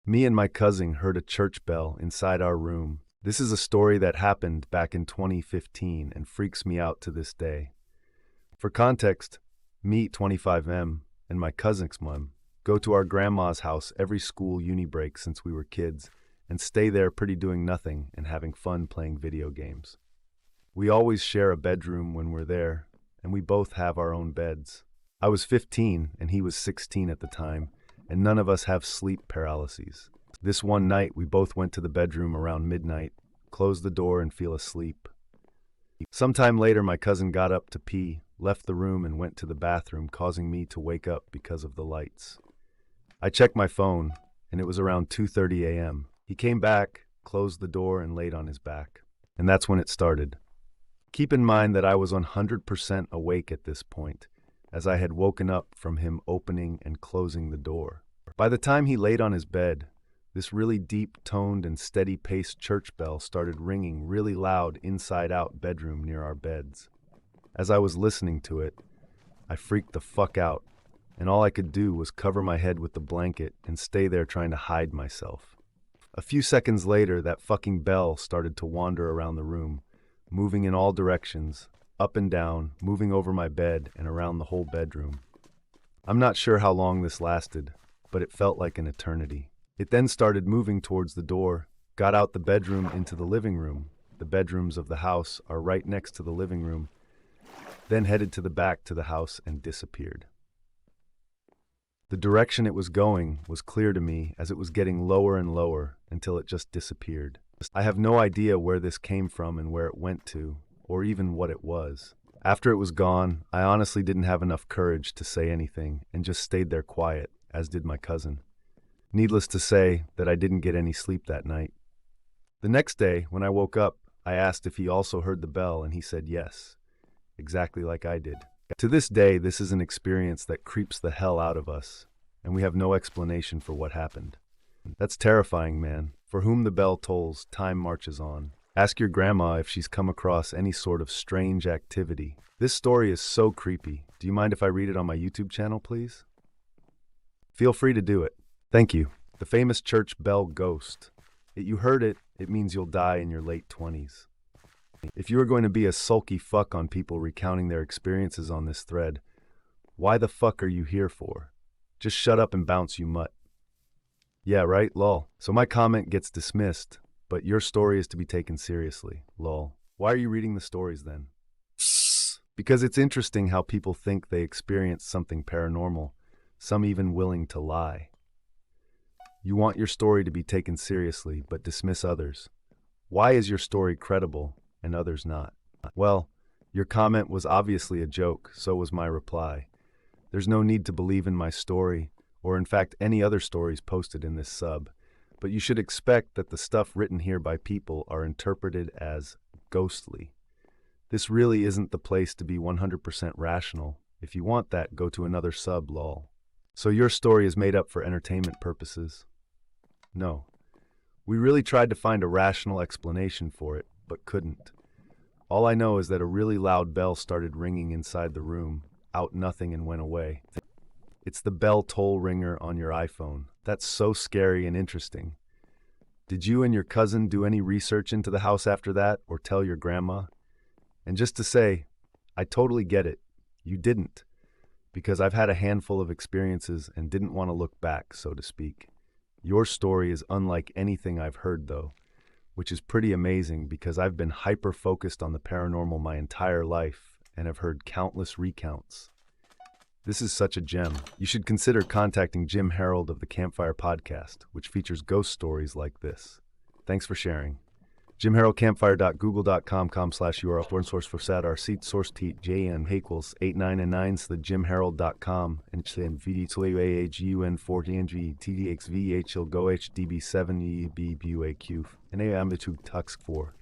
Me and my cousin heard a church bell inside our room. This is a story that happened back in 2015 and freaks me out to this day. For context, me, 25M, and my cousin's mom go to our grandma's house every school uni break since we were kids and stay there pretty doing nothing and having fun playing video games. We always share a bedroom when we're there, and we both have our own beds. I was 15 and he was 16 at the time, and none of us have sleep paralyses. This one night, we both went to the bedroom around midnight, closed the door and fell asleep. Sometime later, my cousin got up to pee, left the room and went to the bathroom, causing me to wake up because of the lights. I checked my phone, and it was around 2:30 a.m. He came back, closed the door and laid on his back. And that's when it started. Keep in mind that I was 100% awake at this point, as I had woken up from him opening and closing the door. By the time he laid on his bed, this really deep-toned and steady-paced church bell started ringing really loud inside-out bedroom near our beds. As I was listening to it, I freaked the fuck out, and all I could do was cover my head with the blanket and stay there trying to hide myself. A few seconds later, that fucking bell started to wander around the room, moving in all directions, up and down, moving over my bed and around the whole bedroom. I'm not sure how long this lasted, but it felt like an eternity. It then started moving towards the door, got out the bedroom into the living room. The bedrooms of the house are right next to the living room, then headed to the back to the house and disappeared. The direction it was going was clear to me as it was getting lower and lower until it just disappeared. I have no idea where this came from and where it went to, or even what it was. After it was gone, I honestly didn't have enough courage to say anything and just stayed there quiet, as did my cousin. Needless to say that I didn't get any sleep that night. The next day, when I woke up, I asked if he also heard the bell, and he said yes, exactly like I did. To this day, this is an experience that creeps the hell out of us, and we have no explanation for what happened. That's terrifying, man. For whom the bell tolls, time marches on. Ask your grandma if she's come across any sort of strange activity. This story is so creepy. Do you mind if I read it on my YouTube channel, please? Feel free to do it. Thank you. The famous church bell ghost. If you heard it, it means you'll die in your late 20s. If you are going to be a sulky fuck on people recounting their experiences on this thread, why the fuck are you here for? Just shut up and bounce, you mutt. Yeah, right, lol. So my comment gets dismissed, but your story is to be taken seriously, lol. Why are you reading the stories then? Because it's interesting how people think they experience something paranormal, some even willing to lie. You want your story to be taken seriously, but dismiss others. Why is your story credible and others not? Well, your comment was obviously a joke, so was my reply. There's no need to believe in my story, or in fact any other stories posted in this sub, but you should expect that the stuff written here by people are interpreted as ghostly. This really isn't the place to be 100% rational. If you want that, go to another sub, lol. So your story is made up for entertainment purposes? No. We really tried to find a rational explanation for it, but couldn't. All I know is that a really loud bell started ringing inside the room, out nothing and went away. It's the bell toll ringer on your iPhone. That's so scary and interesting. Did you and your cousin do any research into the house after that, or tell your grandma? And just to say, I totally get it. You didn't, because I've had a handful of experiences and didn't want to look back, so to speak. Your story is unlike anything I've heard, though, which is pretty amazing because I've been hyper-focused on the paranormal my entire life and have heard countless recounts. This is such a gem. You should consider contacting Jim Harold of the Campfire Podcast, which features ghost stories like this. Thanks for sharing. jimharoldcampfire.google.com/URL foreign source for sad our seat source teat jn equals 89 and 9 the jimharold.com and vd2agun 40ng tdxvhl go hdb7 ebbuaq and am the 2 tux 4